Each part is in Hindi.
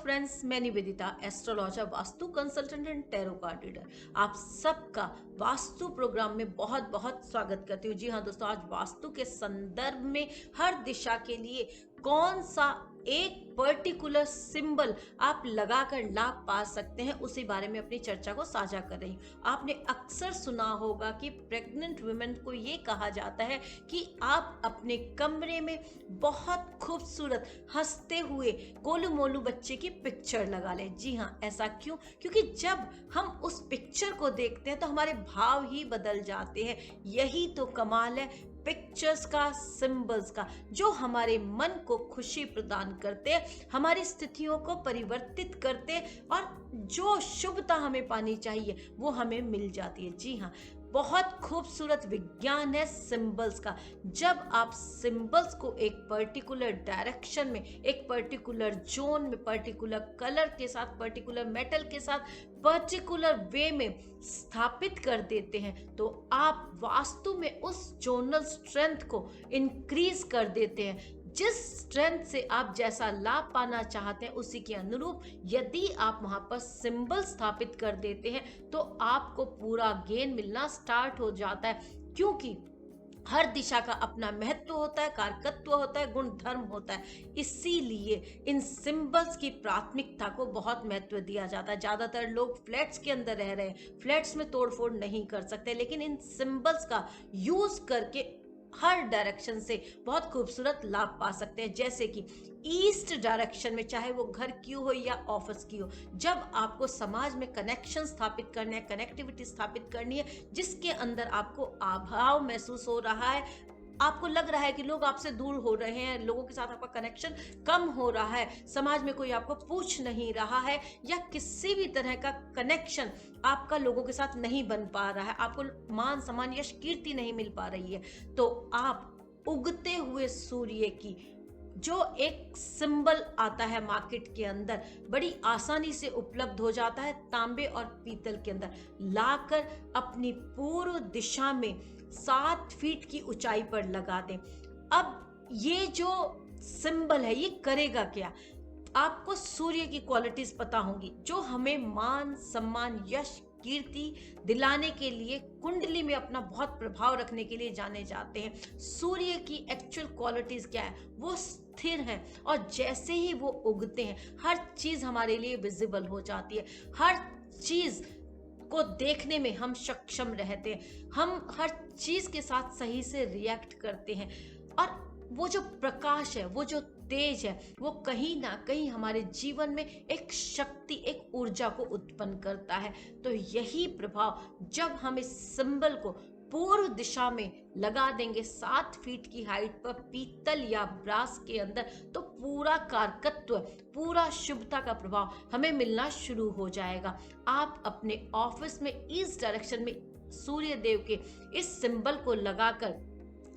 फ्रेंड्स, मैं Nivedita, astrologer, vastu consultant and tarot card reader. आप सबका वास्तु प्रोग्राम में बहुत बहुत स्वागत करती हूँ। जी हाँ दोस्तों, आज वास्तु के संदर्भ में हर दिशा के लिए कौन सा एक पर्टिकुलर सिंबल आप लगाकर लाभ पा सकते हैं, उसी बारे में अपनी चर्चा को साझा कर रही हूँ। आपने अक्सर सुना होगा कि प्रेग्नेंट वुमेन को ये कहा जाता है कि आप अपने कमरे में बहुत खूबसूरत हंसते हुए गोलू मोलू बच्चे की पिक्चर लगा लें। जी हाँ, ऐसा क्यों? क्योंकि जब हम उस पिक्चर को देखते हैं तो हमारे भाव ही बदल जाते हैं। यही तो कमाल है पिक्चर्स का, सिंबल्स का, जो हमारे मन को खुशी प्रदान करते हैं, हमारी स्थितियों को परिवर्तित करते हैं और जो शुभता हमें पानी चाहिए वो हमें मिल जाती है। जी हाँ, बहुत खूबसूरत विज्ञान है सिंबल्स का। जब आप सिंबल्स को एक पर्टिकुलर डायरेक्शन में, एक पर्टिकुलर जोन में, पर्टिकुलर कलर के साथ, पर्टिकुलर मेटल के साथ, पर्टिकुलर वे में स्थापित कर देते हैं तो आप वास्तु में उस जोनल स्ट्रेंथ को इंक्रीज कर देते हैं। जिस स्ट्रेंथ से आप जैसा लाभ पाना चाहते हैं उसी के अनुरूप यदि आप वहां पर सिंबल स्थापित कर देते हैं तो आपको पूरा गेन मिलना स्टार्ट हो जाता है। क्योंकि हर दिशा का अपना महत्व होता है, कारकत्व होता है, गुण धर्म होता है। इसीलिए इन सिंबल्स की प्राथमिकता को बहुत महत्व दिया जाता है। ज्यादातर लोग फ्लैट्स के अंदर रह रहे हैं, फ्लैट्स में तोड़फोड़ नहीं कर सकते, लेकिन इन सिंबल्स का यूज करके हर डायरेक्शन से बहुत खूबसूरत लाभ पा सकते हैं। जैसे कि ईस्ट डायरेक्शन में, चाहे वो घर की हो या ऑफिस की हो, जब आपको समाज में कनेक्शन स्थापित करने हैं, कनेक्टिविटी स्थापित करनी है, जिसके अंदर आपको अभाव महसूस हो रहा है, आपको लग रहा है कि लोग आपसे दूर हो रहे हैं, लोगों के साथ आपका कनेक्शन कम हो रहा है, समाज में कोई आपको पूछ नहीं रहा है, या किसी भी तरह का कनेक्शन आपका लोगों के साथ नहीं बन पा रहा है, आपको मान सम्मान यश कीर्ति नहीं मिल पा रही है, तो आप उगते हुए सूर्य की जो एक सिंबल आता है मार्केट के अंदर, बड़ी आसानी से उपलब्ध हो जाता है, तांबे और पीतल के अंदर लाकर अपनी पूर्व दिशा में 7 फीट की ऊंचाई पर लगा दें। अब ये जो सिंबल है ये करेगा क्या? आपको सूर्य की क्वालिटीज पता होंगी जो हमें मान सम्मान यश कीर्ति दिलाने के लिए, कुंडली में अपना बहुत प्रभाव रखने के लिए जाने जाते हैं। सूर्य की एक्चुअल क्वालिटीज क्या है? वो स्थिर हैं और जैसे ही वो उगते हैं हर चीज हमारे लिए विजिबल हो जाती है, हर चीज को देखने में हम सक्षम रहते हैं, हम हर चीज के साथ सही से रिएक्ट करते हैं और वो जो प्रकाश है, वो जो तेज है, वो कहीं ना कहीं हमारे जीवन में एक शक्ति, एक ऊर्जा को उत्पन्न करता है। तो यही प्रभाव जब हम इस सिंबल को पूर्व दिशा में लगा देंगे 7 फीट की हाइट पर पीतल या ब्रास के अंदर, तो पूरा कारकत्व, पूरा शुभता का प्रभाव हमें मिलना शुरू हो जाएगा। आप अपने ऑफिस में ईस्ट डायरेक्शन में सूर्य देव के इस सिंबल को लगाकर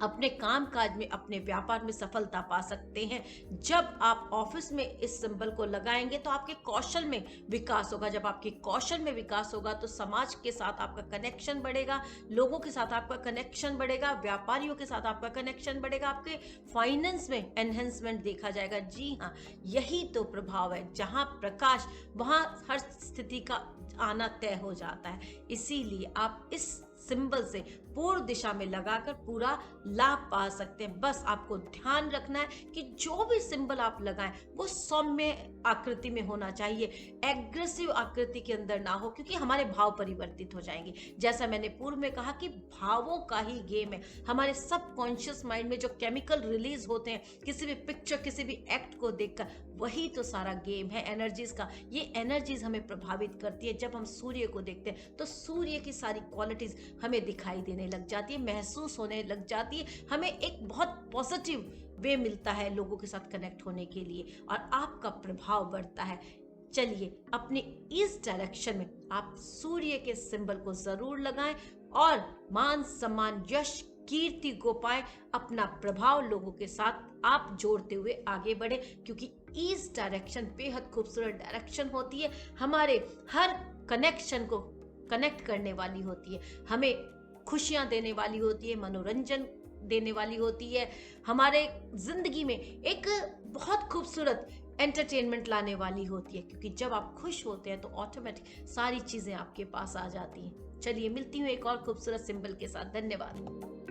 अपने काम काज में, अपने व्यापार में सफलता पा सकते हैं। जब आप ऑफिस में इस सिंबल को लगाएंगे तो आपके कौशल में विकास होगा। जब आपके कौशल में विकास होगा तो समाज के साथ आपका कनेक्शन बढ़ेगा, लोगों के साथ आपका कनेक्शन बढ़ेगा, व्यापारियों के साथ आपका कनेक्शन बढ़ेगा, आपके फाइनेंस में एनहेंसमेंट देखा जाएगा। जी हाँ, यही तो प्रभाव है। जहां प्रकाश वहां हर स्थिति का आना तय हो जाता है। इसीलिए आप इस सिंबल से पूर्व दिशा में लगाकर पूरा लाभ पा सकते हैं। बस आपको ध्यान रखना है कि जो भी सिंबल आप लगाएं वो सौम्य आकृति में होना चाहिए, एग्रेसिव आकृति के अंदर ना हो, क्योंकि हमारे भाव परिवर्तित हो जाएंगे। जैसा मैंने पूर्व में कहा कि भावों का ही गेम है। हमारे सबकॉन्शियस माइंड में जो केमिकल रिलीज होते हैं किसी भी पिक्चर, किसी भी एक्ट को देखकर, वही तो सारा गेम है एनर्जीज का। ये एनर्जीज हमें प्रभावित करती है। जब हम सूर्य को देखते हैं तो सूर्य की सारी क्वालिटीज हमें दिखाई देने लग जाती है, महसूस होने लग जाती है, हमें एक बहुत पॉजिटिव वे मिलता है लोगों के साथ कनेक्ट होने के लिए और आपका प्रभाव बढ़ता है। चलिए, अपने इस डायरेक्शन में आप सूर्य के सिंबल को जरूर लगाएं और मान सम्मान यश कीर्ति को पाएं, अपना प्रभाव लोगों के साथ आप जोड़ते हुए आगे बढ़े। क्योंकि ईस्ट डायरेक्शन बेहद खूबसूरत डायरेक्शन होती है, हमारे हर कनेक्शन को कनेक्ट करने वाली होती है, हमें खुशियां देने वाली होती है, मनोरंजन देने वाली होती है, हमारे जिंदगी में एक बहुत खूबसूरत एंटरटेनमेंट लाने वाली होती है, क्योंकि जब आप खुश होते हैं तो ऑटोमेटिक सारी चीज़ें आपके पास आ जाती हैं। चलिए मिलती हूँ एक और खूबसूरत सिंबल के साथ। धन्यवाद।